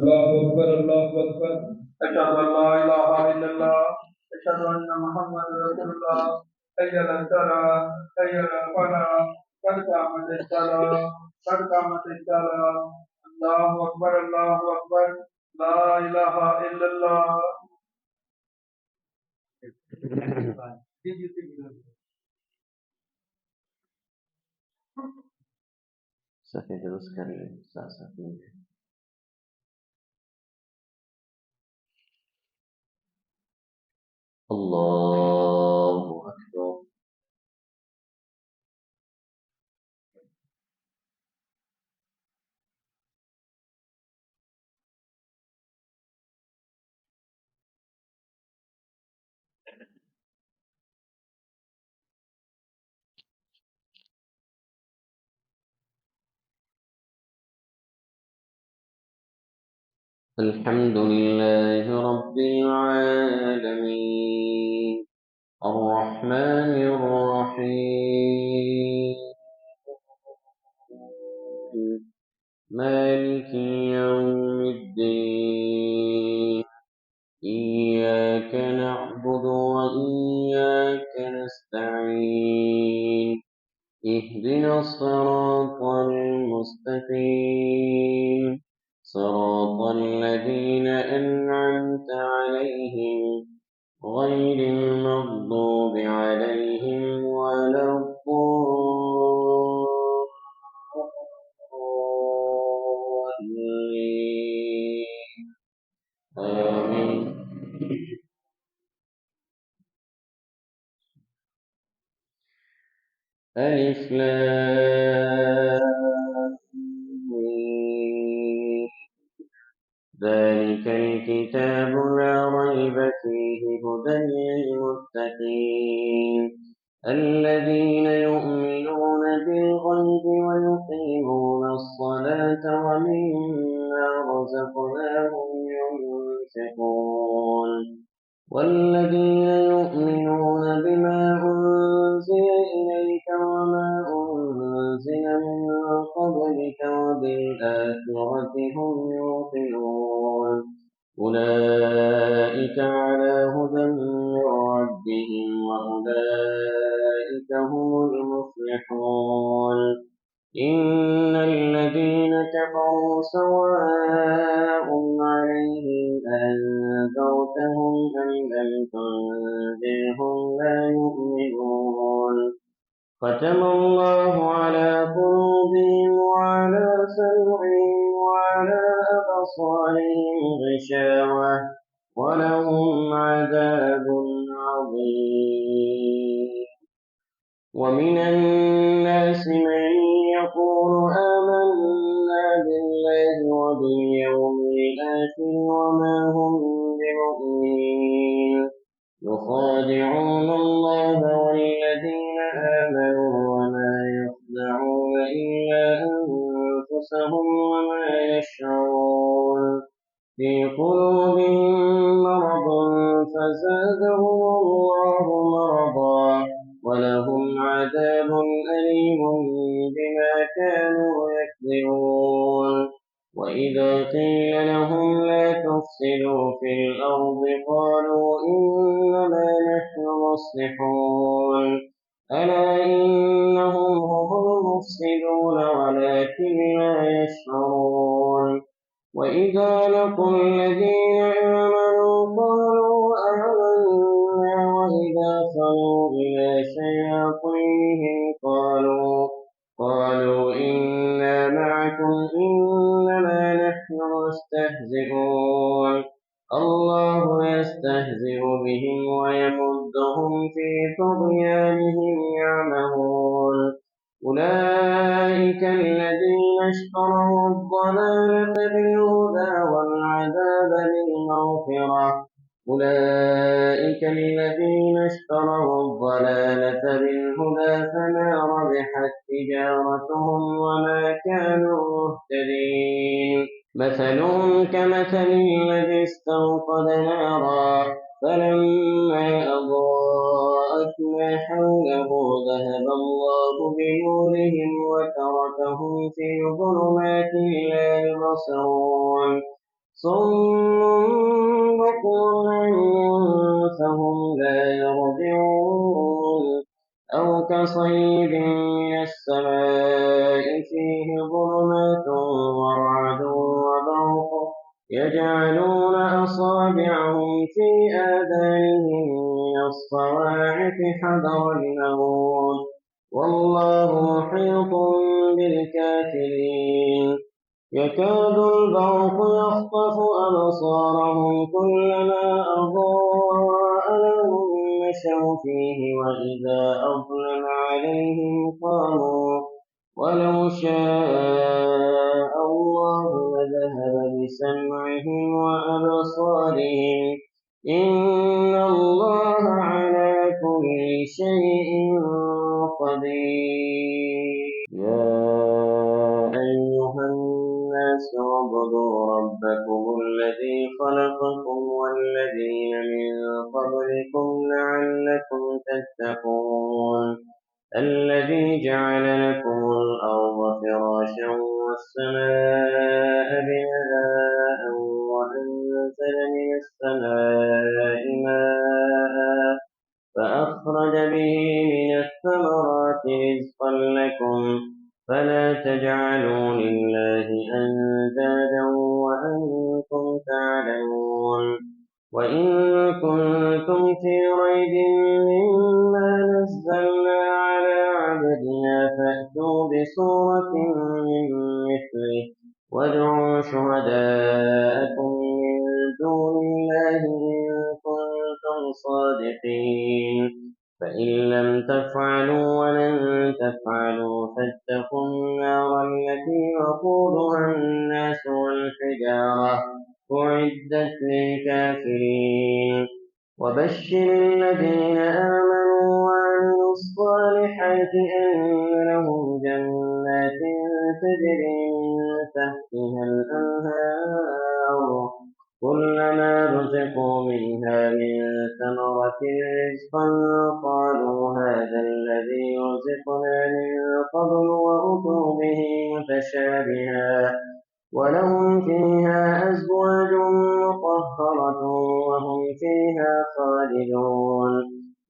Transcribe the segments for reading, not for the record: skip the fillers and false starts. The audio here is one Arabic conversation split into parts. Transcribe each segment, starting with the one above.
الله أكبر الله أكبر أشهد أن لا إله إلا الله أشهد أن محمدا رسول الله حي على الصلاة حي على الفلاح قد قامت الصلاة قد قامت الصلاة الله أكبر الله أكبر لا إله إلا الله. Safin terus kali salah satunya. Allahu Akbar. الحمد لله رب العالمين الرحمن الرحيم مالك يوم الدين إياك نعبد وإياك نستعين اهدنا الصراط المستقيم صراط الذين أنعمت عليهم غير المغضوب عليهم ولا الضالين آمين. ألف لام ميم ذلك الكتاب لا ريب فيه هدى للمتقين الذين يؤمنون بالغيب ويقيمون الصلاة ومما رزقناهم ينفقون والذين يؤمنون بما أنزل إليك وما أنزل من قبلك وبالآخرة هم يوقنون أولئك على هدى من ربهم وأولئك هم المفلحون إن الذين كفروا سواء عليهم أنذرتهم أم لم تنذرهم لا يؤمنون ختم الله على قلوبهم وعلى سمعهم وعلى أبصارهم غشاوة ولهم عذاب عظيم ومن الناس من يقول آمنا بالله وباليوم الآخر وما هم بمؤمنين يخادعون الله والذين آمنوا وما يخدعون إلا أنفسهم وما يشعرون في قلوبهم مرض فزادهم الله مرضا ولهم عذاب أليم بما كانوا يكذبون وإذا قيل لهم لا تفسدوا في الأرض قالوا إنما نحن مصلحون ألا إنهم هم المفسدون ولكن لا يشعرون وإذا لقوا الذين آمنوا قالوا آمنا وإذا خلوا إلى شياطينهم قالوا إنا معكم إنما نحن مستهزئون الله يستهزئ بهم ويمدهم في طغيانهم يعمهون أولئك الذين اشتروا الضلالة بالهدى والعذاب بالمغفرة أولئك الذين اشتروا الضلالة بالهدى فما ربحت تجارتهم وما كانوا مهتدين مثلهم كمثل الذي استوقد نارا فلما أضاءت ما حوله ذهب الله بنورهم وتركهم في ظلمات لا يبصرون صم بكم عمي فهم لا يرجعون أو كصيب من السماء فيه ظلمات ورعد وبرق يجعلون أصابعهم في آذانهم من الصواعق حذر الموت والله محيط بالكافرين يكاد البرق يخطف أبصارهم كلما أضاء لهم مشوا فيه وإذا أظلم عليهم قاموا ولو شاء الله لذهب بسمعهم وأبصارهم إن الله على كل شيء قدير يا أيها الناس اعبدوا ربكم الذي خلقكم والذين من قبلكم لعلكم تتقون الذي جعل لكم الأرض فراشا والسماء بناء وأنزل من السماء ماء فأخرج به من الثمرات رزقا لكم فلا تجعلوا لله أندادا وأنتم تعلمون وإن كنتم في ريب مما نزلنا على عبدنا فأتوا بسورة من مثله وادعوا شهداءكم من دون الله إن كنتم صادقين فإن لم تفعلوا ولن تفعلوا فاتقوا النار التي وقودها الناس والحجارة أعدت للكافرين وبشر الذين آمنوا وعملوا الصالحات أن لهم جنات تجري من تحتها الأنهار كلما رزقوا منها من ثمرة رزقا قالوا هذا الذي رزقنا من قبل وأتوا به متشابها ولهم فيها أزواج مطهرة وهم فيها خالدون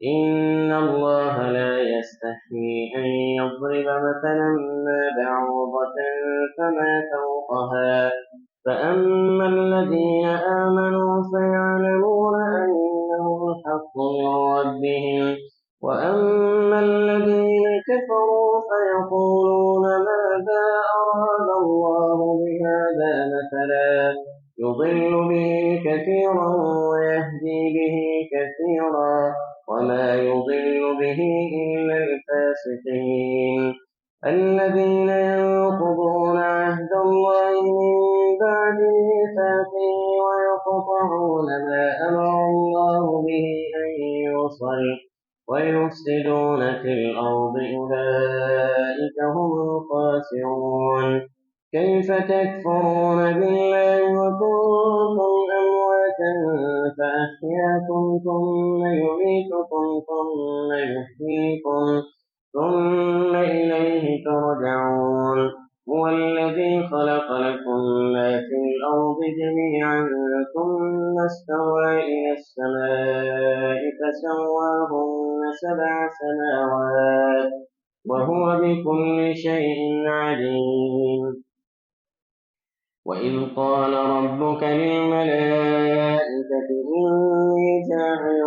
إن الله لا يستحيي أن يضرب مثلا ما بعوضة فما فوقها فأما الذين آمنوا فيعلمون أنه الحق من ربهم وأما الذين كفروا فيقولون ماذا أراد الله بهذا مثلا يضل به كثيرا ويهدي به كثيرا وما يضل به إلا الفاسقين الذين ينقضون عهد الله من بعد ميثاقه ويقطعون ما أمر الله به أن يوصل ويفسدون في الأرض أولئك هم الخاسرون كيف تكفرون بالله وكنتم أمواتا فأحياكم ثم يميتكم ثم يحييكم ثم إليه ترجعون هو الذي خلق لكم ما في الأرض جميعا ثم استوى إلى السماء فسواهن 7 سماوات وهو بكل شيء عليم وإذ قال ربك للملائكة إني جاعل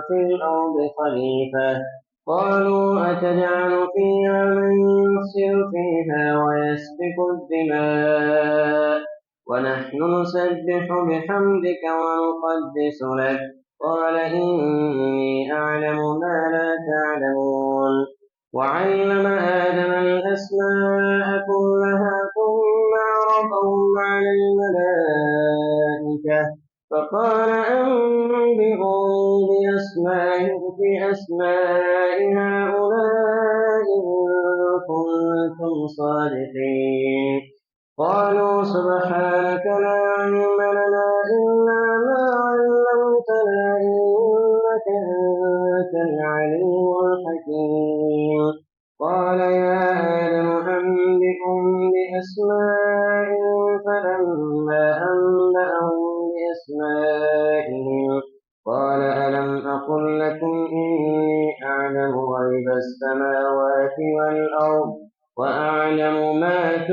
في الأرض خليفة قالوا أتجعل فيها من يفسد فيها ويسفك الدماء ونحن نسبح بحمدك ونقدس لك قال إني أعلم ما لا تعلمون وعلم آدم الأسماء كلها ثم عرضهم على الملائكة فقال أنبئوني بأسماء هؤلاء إن كنتم صادقين قالوا سبحانك لا علم لنا إلا ما علمتنا إنك أنت العليم الحكيم قال يا آدم أنبئهم بأسمائهم فلما أنبأهم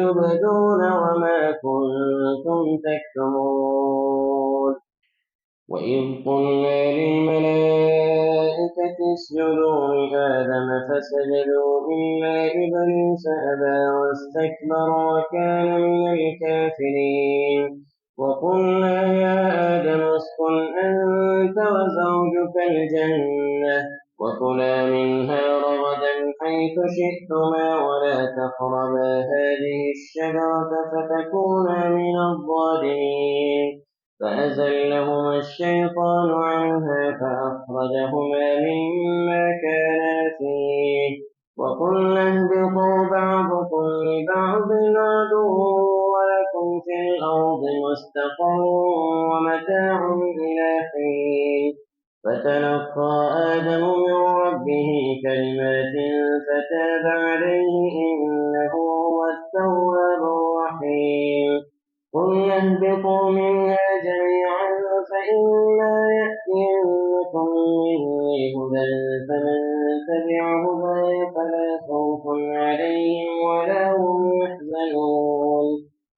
تبدون وما كنتم تكتمون. وإذ قلنا للملائكة اسجدوا لآدم فسجدوا إلا إبليس أبى واستكبر وكان من الكافرين. وقلنا يا آدم اسكن أنت وزوجك الجنة وكلا منها رغدا حيث شئتما ولا تقربا هذه الشجرة فتكونا من الظالمين. فأزلهما الشيطان عنها فأخرجهما مما كانا فيه. وقلنا اهبطوا بعضكم لبعض عدو ولكم في الأرض مستقر ومتاع إلى حين. فتلقى آدم من ربه كلمات فتاب عليه إنه هو التواب الرحيم. قلنا اهبطوا منها جميعا فإما يأتينكم مني هدى فمن تبع هداي فلا خوف عليهم ولا هم يحزنون.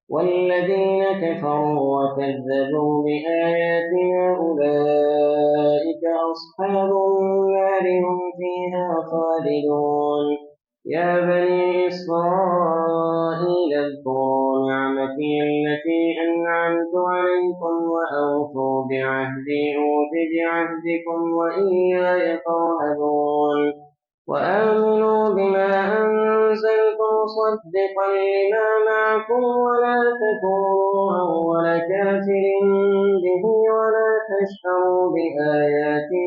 والذين كفروا وكذبوا بآياتنا أولئك أصحاب النار هم فيها خالدون. يا بني إسرائيل اذكروا نعمتي التي أنعمت عليكم وأوفوا بعهدي أوف بعهدكم وإياي فارهبون. وآمنوا بما أنزلت مصدقا لما معكم ولا تكونوا أول كافر به ولا تشتروا بآياتي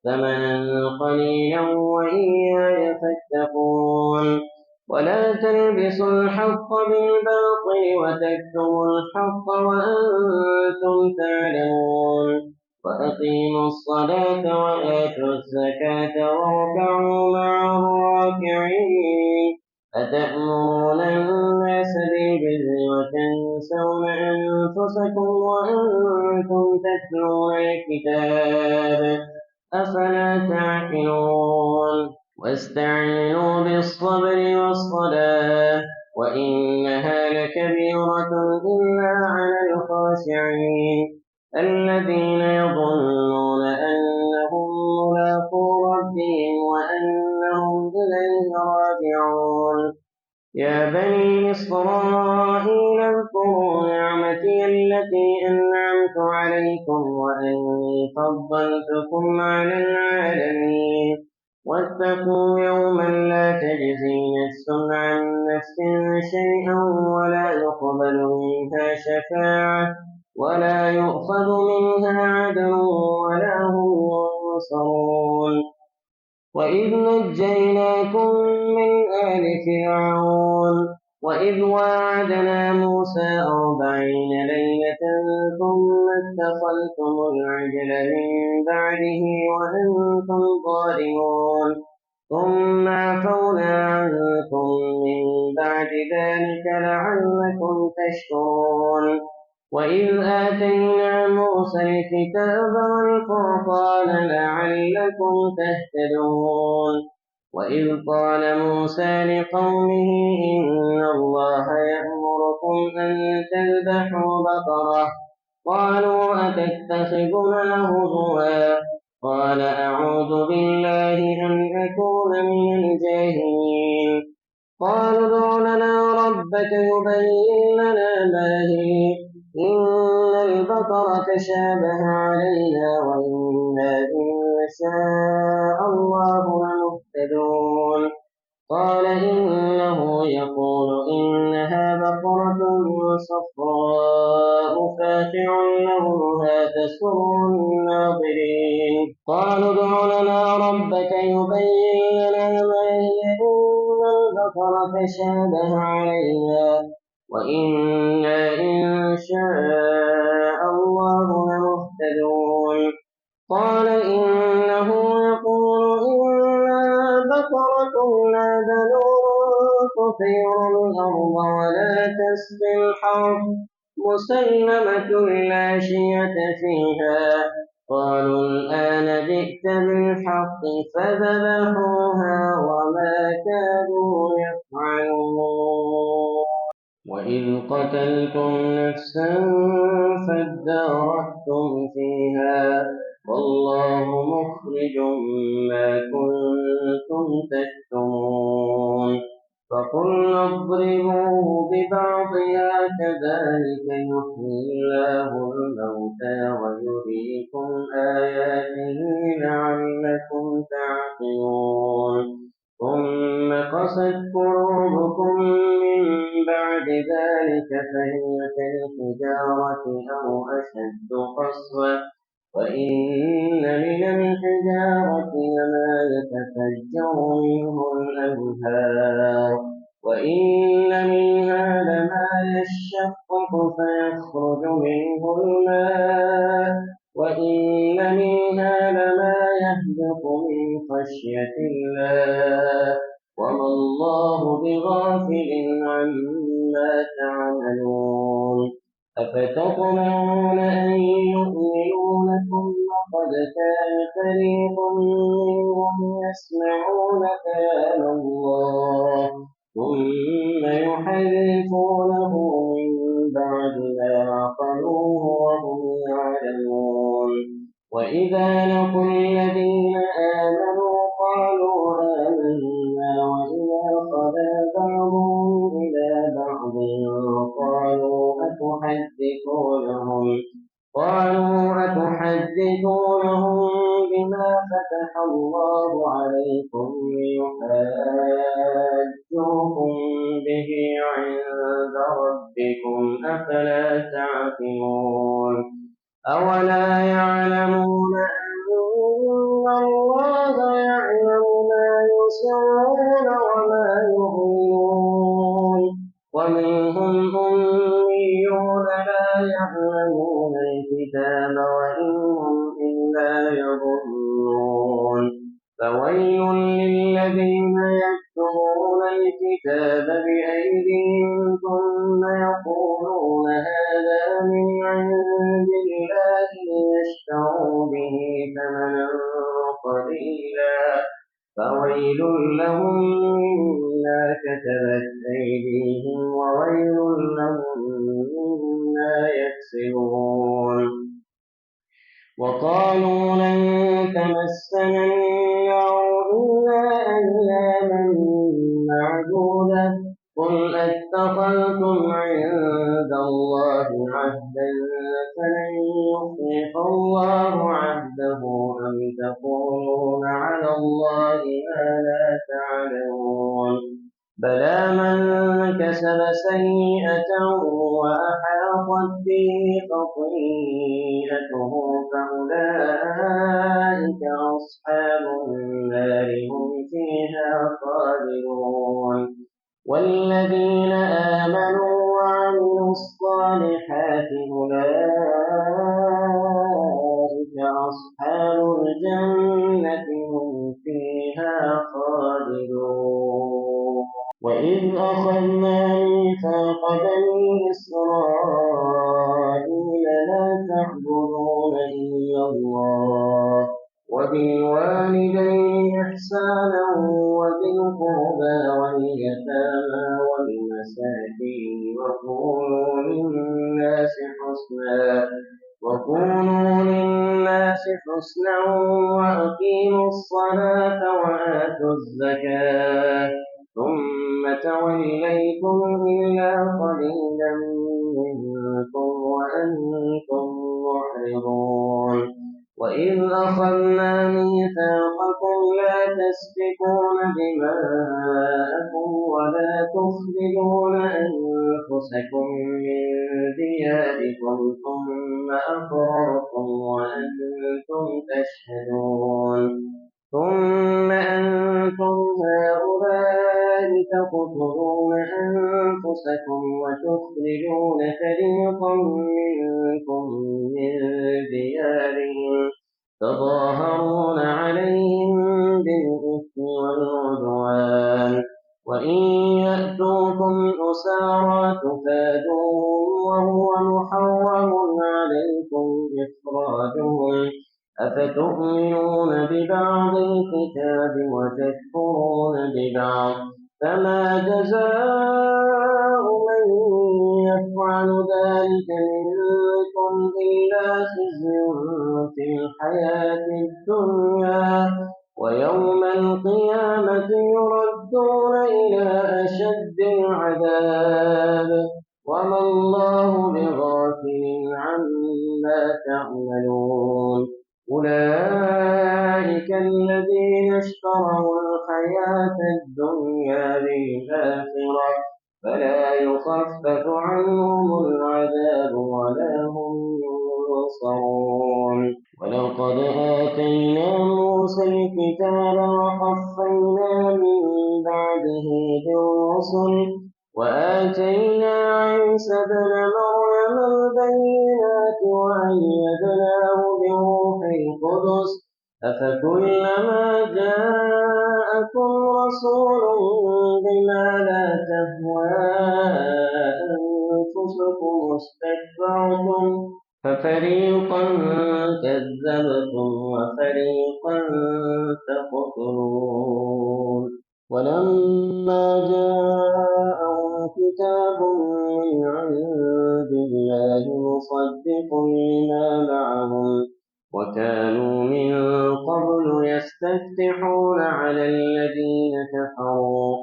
ثمنا قليلا وإياي فاتقون. ولا تلبسوا الحق بالباطل وتكتموا الحق وأنتم تعلمون. وأقيموا الصلاة وآتوا الزكاة واركعوا مع الراكعين. أتأمرون الناس بالبر وتنسون أنفسكم وأنتم تتلون الكتاب أفلا تعقلون. واستعينوا بالصبر والصلاة وإنها لكبيرة إلا على الخاشعين الذين يظنون أنهم ملاقو ربهم وأنهم إليه راجعون. يا بني إسرائيل اذكروا نعمتي التي أنعمت عليكم وأني فضلتكم على العالمين. واتقوا يوما لا تجزي نفس عن نفس شيئا ولا يقبل منها شفاعة ولا يؤخذ منها عدل ولا هم ينصرون. وإذ نجيناكم من آل فرعون وإذ واعدنا موسى 40 ليلة ثم اتخذتم العجل من بعده وأنتم ظالمون. ثم عفونا عنكم من بعد ذلك لعلكم تشكرون. وإذ آتينا موسى الكتاب والفرقان لعلكم تهتدون. وإذ قال موسى لقومه إن الله يأمركم أن تذبحوا بقرة قالوا أتتخذنا هزوا قال أعوذ بالله أن أكون من الجاهلين. قالوا ادع لنا ربك يبين لنا ما هي إن البقرة شابه علينا وإنا إن شاء الله لمهتدون. قال إنه يقول إنها بقرة صفراء فاقع لونها تسر الناظرين. قالوا ادع لنا ربك يبين لنا ما هي إن البقرة شابه علينا وإنا إن شاء الله لمهتدون. قال إنه يقول إنها بقرة لا ذلول تثير الأرض ولا تسقي الحرث مسلمة لا شية فيها قالوا الآن جئت بالحق فذبحوها وما كانوا يفعلون وإذ قتلتم نفسا فادارأتم فيها والله مخرج ما كنتم تكتمون فقلنا اضربوه ببعضها كذلك يحيي الله الموتى ويريكم آياته لعلكم تعقلون ثم قست قلوبكم من بعد ذلك فهي كالحجارة أو أشد قسوة وإن من الحجارة لما يتفجر منه الأنهار وإن منها لما يشقق فيخرج منه الماء وإن منها لما يهبط من خشية الله وما الله بغافل عما تعملون أفتطمعون أن يؤمنوا لكم وقد كان فريق منهم يسمعون كلام الله ثم يحرفونه من بعد ما عقلوه وهم يعلمون وإذا لقوا الذين آمنوا قالوا آمنا وإذا خلا بعضهم إلى بعض أتحدثونهم بما فتح الله عليكم ليحاجوكم به عند ربكم أفلا تعقلون أولا يعلمون أن الله يعلم ما يسرون وما يعلنون ومنهم أميون لا يعلمون الكتاب وإنهم إلا يظنون فويل للذين يكتبون الكتاب بأيديهم ثم يقولون هذا من عند الله ليشتروا به ثمنا قليلا فويل لهم مما كتبت أيديهم وويل لهم مما يكسبون وقالوا لن تمسنا النار إلا أياما معدودة قل أتخذتم عند الله عهدا فلن يخلف الله عهده أم تقولون على الله ما لا تعلمون بلى من كسب سيئة وأحاطت به خطيئته فأولئك أصحاب النار هم فيها خالدون والذين آمنوا وعملوا الصالحات أولئك أصحاب الجنة هم فيها خالدون وإذ أخذنا ميثاق بني إسرائيل لا تعبدون إلا الله وبالوالدين إحسانا وذي القربى واليتامى والمساكين وقولوا للناس حسنا وأقيموا الصلاة وآتوا الزكاة ثم توليتم إلا قليلا منكم وأنتم معرضون وإذ أخذنا ميثاقكم لا تسفكون دماءكم ولا تخرجون أنفسكم من دياركم ثم أقررتم وأنتم تشهدون ثم أنتم هؤلاء تقتلون أنفسكم وتخرجون فريقا منكم من ديارهم تظاهرون عليهم بالإثم والعدوان وإن يأتوكم أسارى تفادوهم وهو محرم عليكم إخراجهم أفتؤمنون ببعض الكتاب وتكفرون ببعض فما جزاء من يفعل ذلك منكم إلا خزي في الحياة الدنيا ويوم القيامة يردون إلى أشد العذاب وما الله بغافل عما تعملون أولئك الذين اشتروا الحياة الدنيا بالآخرة فلا يخفف عنهم العذاب ولا هم ينصرون ولقد آتينا موسى الكتاب وقفينا من بعده بالرسل وآتينا عيسى ابن مريم البينات وأيدناه بروح القدس أفكلما جاءكم رسول بما لا تهوى أنفسكم استكبرتم ففريقا كذبتم وفريقا تقتلون ولما جاءهم كتاب من عند الله مصدق لما معهم وكانوا من قبل يستفتحون على الذين كفروا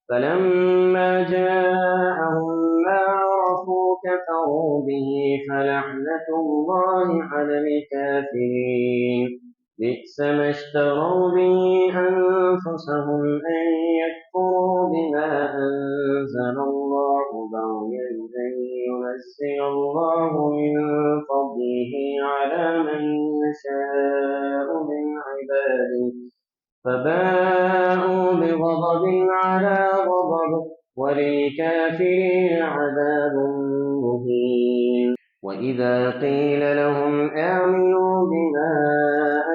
فلما جاءهم ما عرفوا كفروا به فلعنة الله على الكافرين بئس ما اشتروا به أنفسهم أن يكفروا بما أنزل الله بغيا أن ينزل الله من فضله على من يشاء من عباده فباءوا بغضب على غضب وللكافرين عذاب مهين وإذا قيل لهم آمنوا بما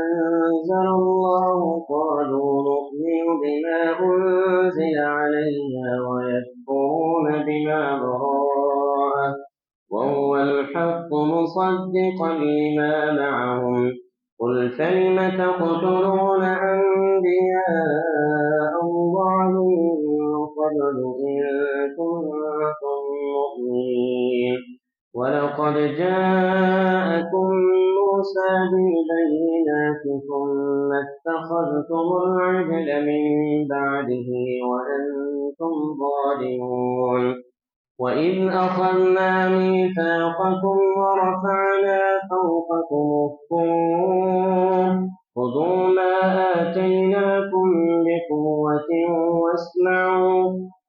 أنزل الله قالوا نؤمن بما أنزل علينا ويكفرون بما وراءه وهو الحق مصدقا لما معهم قل فلم تقتلون أنبياء الله من قبل إن كنتم مؤمنين ولقد جاءكم موسى بالبينات ثم اتخذتم العجل من بعده وأنتم ظالمون وإذ أخذنا ميثاقكم ورفعنا فوقكم الطور خذوا ما آتيناكم بقوة واسمعوا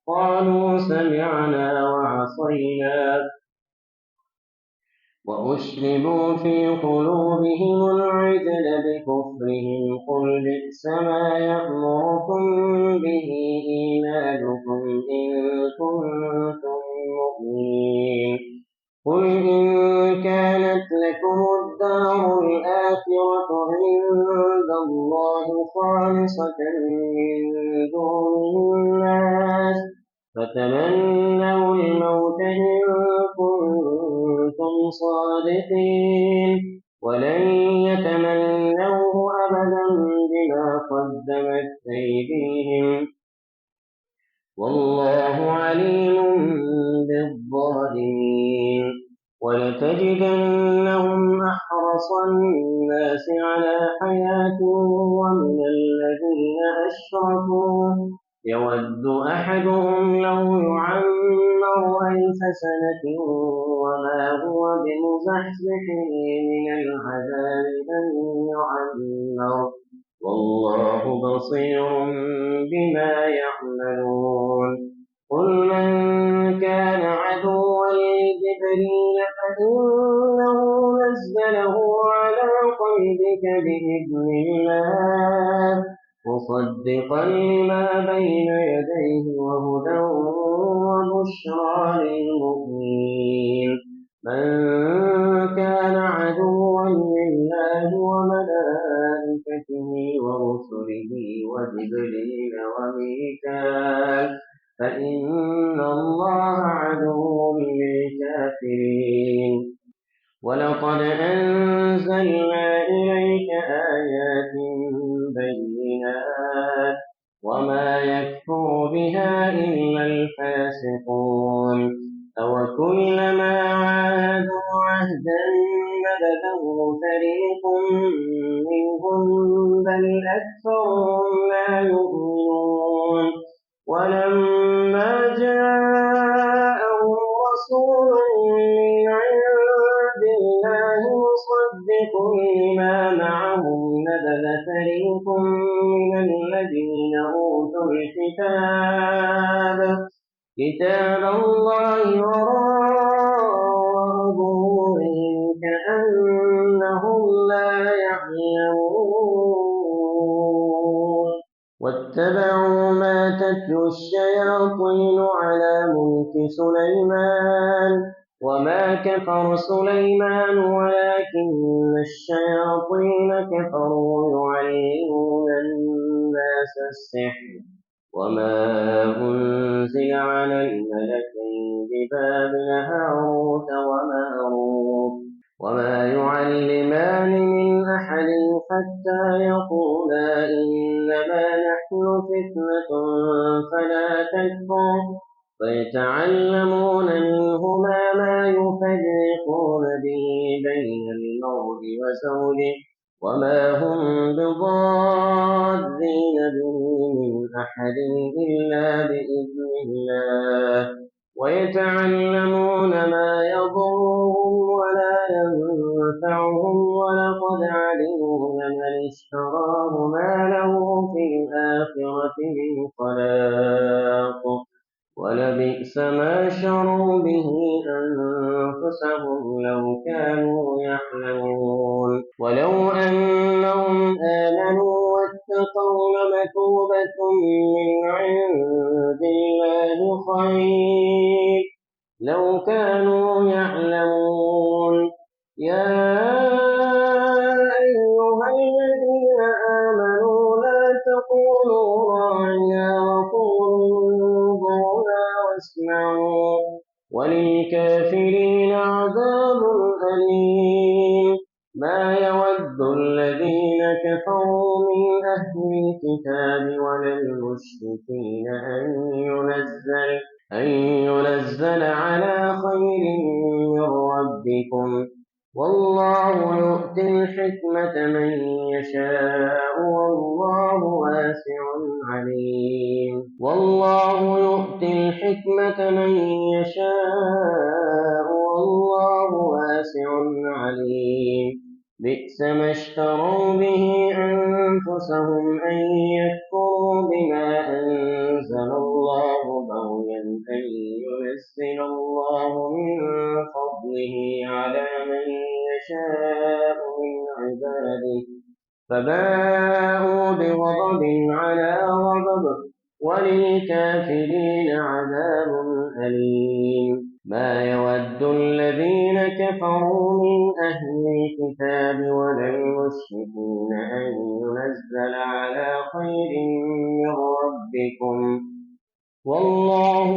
قالوا سمعنا وعصينا وأشربوا في قلوبهم العجل بكفرهم قل بئس ما يأمركم به إيمانكم إن كنتم مؤمنين قل إن كانت لكم الدار الآخرة عند الله خالصة من دون الناس فتمنوا الموت إن كنتم صادقين ولن يتمنوه أبدا بما قدمت أيديهم والله عليم بالظالمين ولتجدنهم أحرص الناس على حياة ومن الذين أشركوا يود أحدهم لو يعمر 1000 سنة وما هو بمزحزحه من العذاب أن يعمر والله بصير بما يعملون قل من كان عدوا لجبريل فإنه نزله على قلبك بإذن الله مصدقا لما بين يديه وهدى وبشرى للمؤمنين من كان عدوا لله وملائكته ورسله وجبريل وميكال فإن الله عدو للكافرين ولقد أنزلنا إليك آيات بينات وما يكفر بها إلا الفاسقون أوكلما عاهدوا عهدا نبذه فريق منهم بل أكثرهم لا يؤمنون ولما جاءهم رسول من عند الله مصدق لما معهم نبذ فريق من الذين أوتوا كتاب الله وراء ظهورهم كأنهم لا يعلمون واتبعوا ما تتلو الشياطين على ملك سليمان وما كفر سليمان ولكن الشياطين كفروا يعلمون الناس السحر وما أنزل على الملكين ببابل هاروت وماروت وما يعلمان من أحد حتى يقولا إنما نحن فتنة فلا تكفر فيتعلمون منهما ما يفرقون به بين المرء وزوجه وما هم بضارين به من أحد إلا بإذن الله ويتعلمون ما يضرهم ولا ينفعهم ولقد علموا لمن اشتراه ما له في الآخرة من خلاق ولبئس ما شروا به أنفسهم لو كانوا يعلمون ولو أنهم آمنوا واتقوا لمثوبة من عند الله خير لو كانوا يعلمون يا أيها الذين آمنوا لا تقولوا راعنا وقولوا انظرنا واسمعوا وللكافرين عذاب أليم ما يود الذين كفروا من أهل الكتاب ولا المشركين أن ينزل على خير من ربكم والله يؤتي الحكمة من يشاء والله واسع عليم والله يؤتي الحكمة من يشاء والله واسع عليم بئس ما اشتروا به أنفسهم أن يكفروا بما أنزل الله بغيا أن ينزل الله من فضله على من يشاء من عباده فباءوا بغضب على غضب وللكافرين عذاب أليم ما يود الذين كفروا من أهل الكتاب ولا المشركين أن ينزل على خير من ربكم والله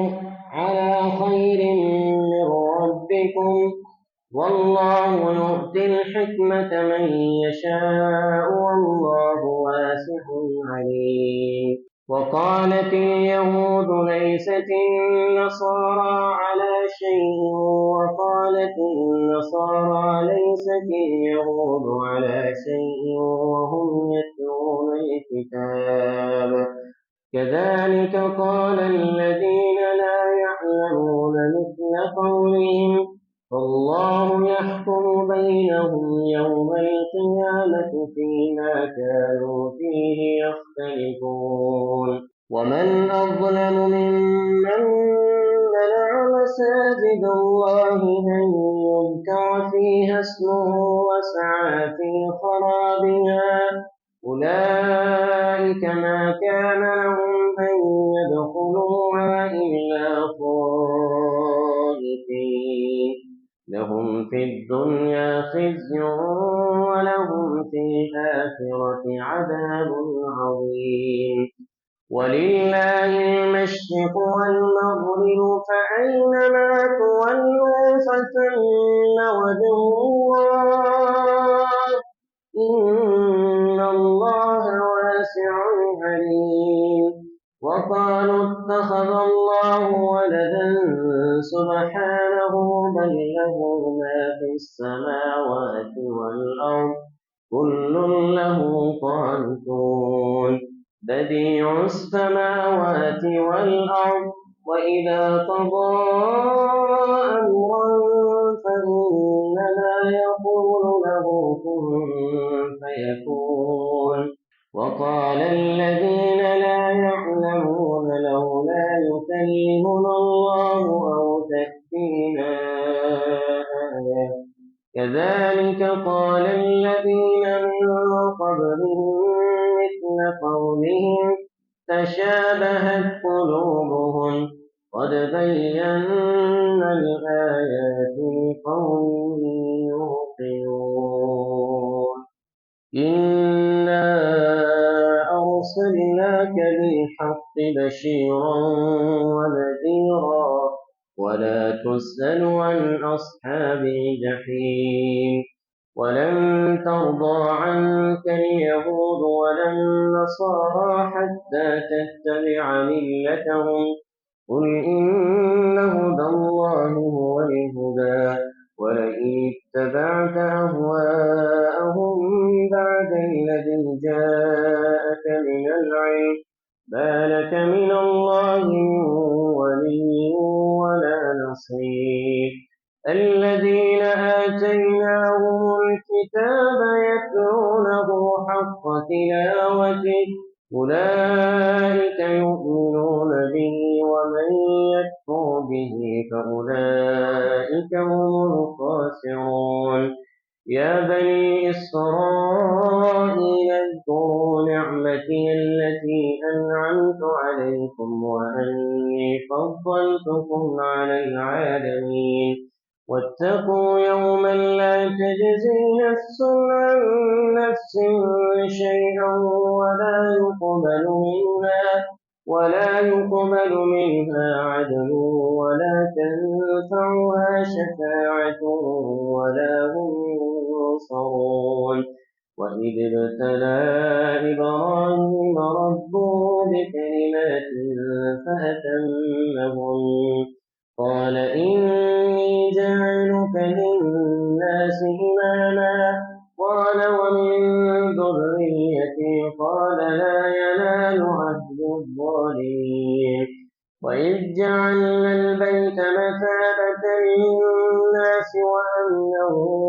يؤتي الحكمة من يشاء والله واسع عليم وقالت اليهود ليست النصارى على شيء وقالت النصارى ليست اليهود على شيء وهم يتلون الكتاب كذلك قال الذين لا يعلمون مثل قولهم فالله يحكم بينهم يوم القيامة فيما كانوا فيه يختلفون ومن أظلم ممن منع مساجد الله أن يذكر فيها اسمه وسعى في خرابها أولئك ما كان لهم أن يدخلوها إلا خائفين لهم في الدنيا خزي ولهم في الآخرة عذاب عظيم ولله المشرق والمغرب فأينما تولوا فثم وجه وقالوا اتخذ الله ولدا سبحانه بل له ما في السماوات والأرض كل له قانتون بديع السماوات والأرض وإذا قضى أمرا فإنما يقول له كن فيكون وقال الذين لا يعلمون لولا يكلمنا الله أو تأتينا آية كذلك قال الذين من قبلهم مثل قولهم تشابهت قلوبهم قد بينا الآيات لقوم يوقنون إنا أرسلناك بالحق بشيرا ونذيرا ولا تسأل عن أصحاب الجحيم ولن ترضى عنك اليهود ولا النصارى حتى تتبع ملتهم قل إن هدى الله هو الهدى ولئن اتبعت أهواءهم بعد الذي جاءك من العلم ما لك من الله من ولي ولا نصير الذين آتيناهم الكتاب يتلونه حق تلاوته أولئك يؤمنون به ومن يكفر به فأولئك هم الخاسرون يا بني إسرائيل اذكروا نعمتي التي أنعمت عليكم وأني فضلتكم على العالمين واتقوا يوما لا تجزي نفس عن نفس شيئا ولا يقبل منها عدل ولا تنفعها شفاعة ولا هم ينصرون وإذ ابتلى إبراهيم ربه بكلمات فأتمهن قال إني جاعلك للناس إماما قال ومن ذريتي قال لا ينال عهد الظالمين وإذ جعلنا البيت مثابة للناس وأمنا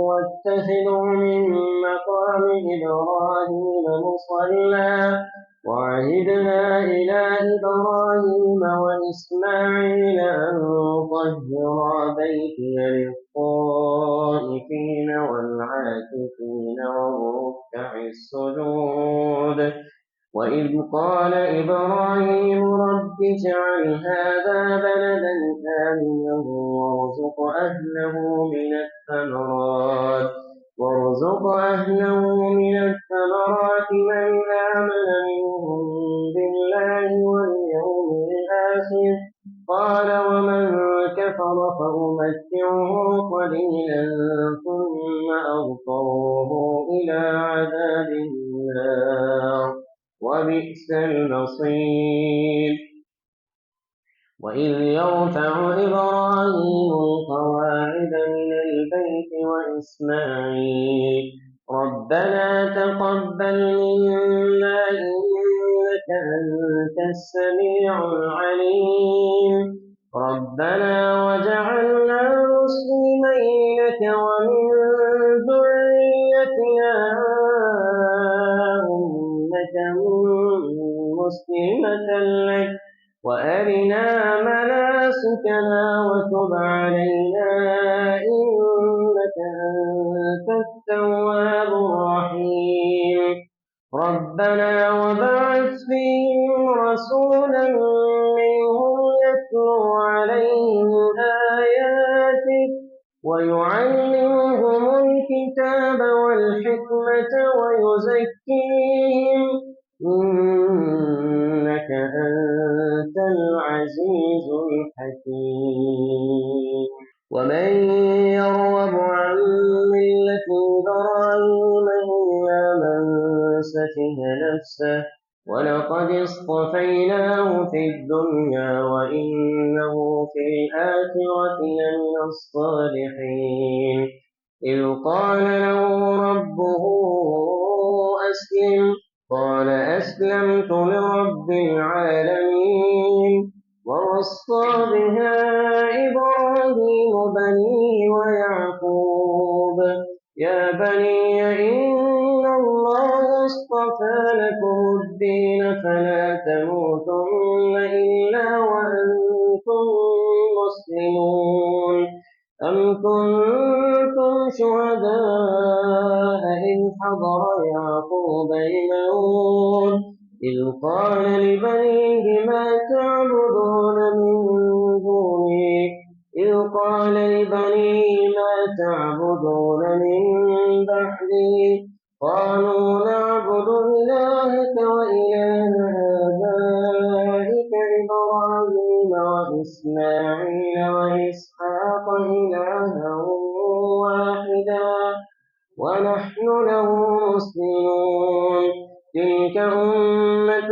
واتخذوا من مقام إبراهيم مصلى وعهدنا إلى إبراهيم وإسماعيل أن طهرا بيتي للطائفين والعاكفين والركع السجود وإذ قال إبراهيم رب اجعل هذا بلدا آمنا وارزق أهله من الثمرات من آمن منهم بالله واليوم الآخر قال ومن كفر فأمتعه قليلا ثم أضطره إلى عذاب النار وبئس المصير وإذ يرفع إبراهيم القواعد من البيت وإسماعيل ربنا تقبل منا إنك أنت السميع العليم ربنا وجعلنا مسلمين لك ومن ذريتنا أمة مسلمة لك وأرنا مناسكنا وتب علينا إنك أنت التواب الرحيم ربنا وبعث فيهم رسولا منهم يتلو عليهم آياتك ويعلمهم الكتاب والحكمة ويزكيهم إنك أنت العزيز الحكيم ومن يرغب عن ملة إبراهيم إلا من سفه نفسه ولقد ولقد اصطفيناه في الدنيا وإنه في الآخرة لمن الصالحين إذ قال له ربه أسلم قال أسلمت لرب العالمين ووصى بها إبراهيم بنيه ويعقوب يا بني إن الله اصطفى لكم الدين فلا تموتن إلا وأنتم مسلمون أم كنتم شهداء إذ حضر يعقوب الموت إذ قال لبنيه ما تعبدون من دوني بعدي قالوا نعبد إلهك وإله آبائك إبراهيم وإسماعيل وإسحاق إلها واحدا ونحن له مسلمون تلك أمة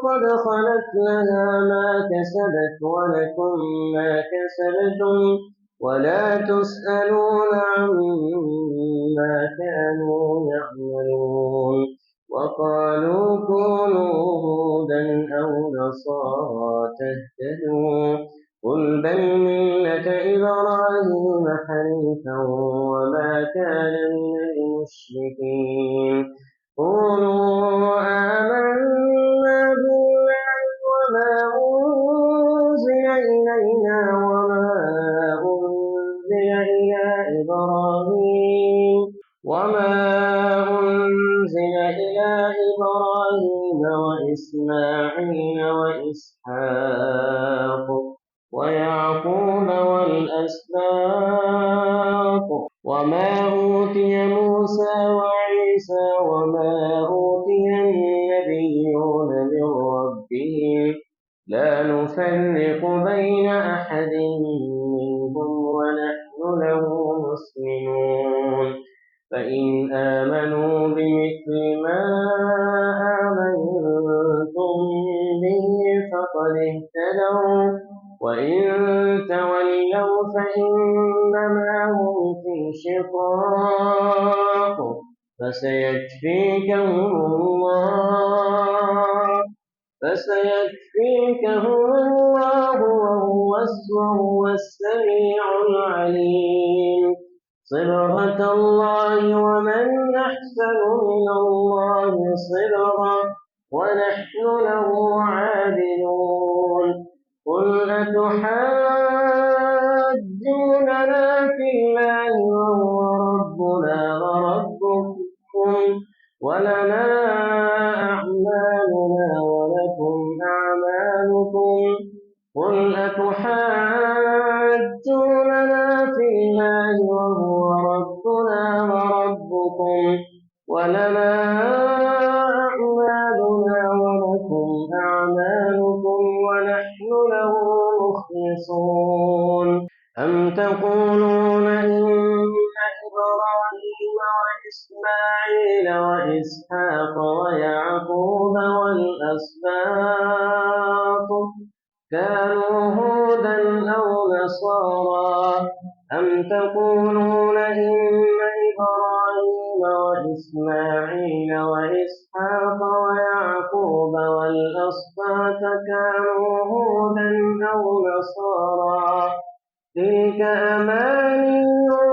قد خلت لها ما كسبت ولكم ما كسبتم ولا تسألون عما كانوا يعملون وقالوا كونوا هودا أو نصارى تهتدوا قل بل ملة إبراهيم حنيفا وما كان من المشركين قولوا آمنا بالله وما أنزل إلينا وما أنزل إلى إبراهيم وإسماعيل وإسحاق ويعقوب والأسباط وما أوتي موسى وعيسى وما أوتي النبيون من ربهم لا نفرق بين أحد منهم ونحن له مسلمون فإن آمنوا بمثل ما آمنتم به فقد اهتدوا وإن تولوا فإنما هم في شقاق فسيكفيكهم الله وهو السميع العليم صبغة الله ومن أحسن من الله صبغة ونحن له عابدون قل أتحاجوننا في الله وهو ربنا وربكم ولنا أعمالنا ولكم أعمالكم قل أتحاجوننا في الله وهو ربنا وربكم ولنا أعمالنا ولكم أعمالكم ونحن له مخلصون أم تقولون إن إبراهيم وإسماعيل وإسحاق ويعقوب والأسباط كانوا هودا أو نصارى أم تقولون إن إبراهيم وإسماعيل وإسحاق ويعقوب والأسباط كانوا هودا أو نصارى تلك أمانيهم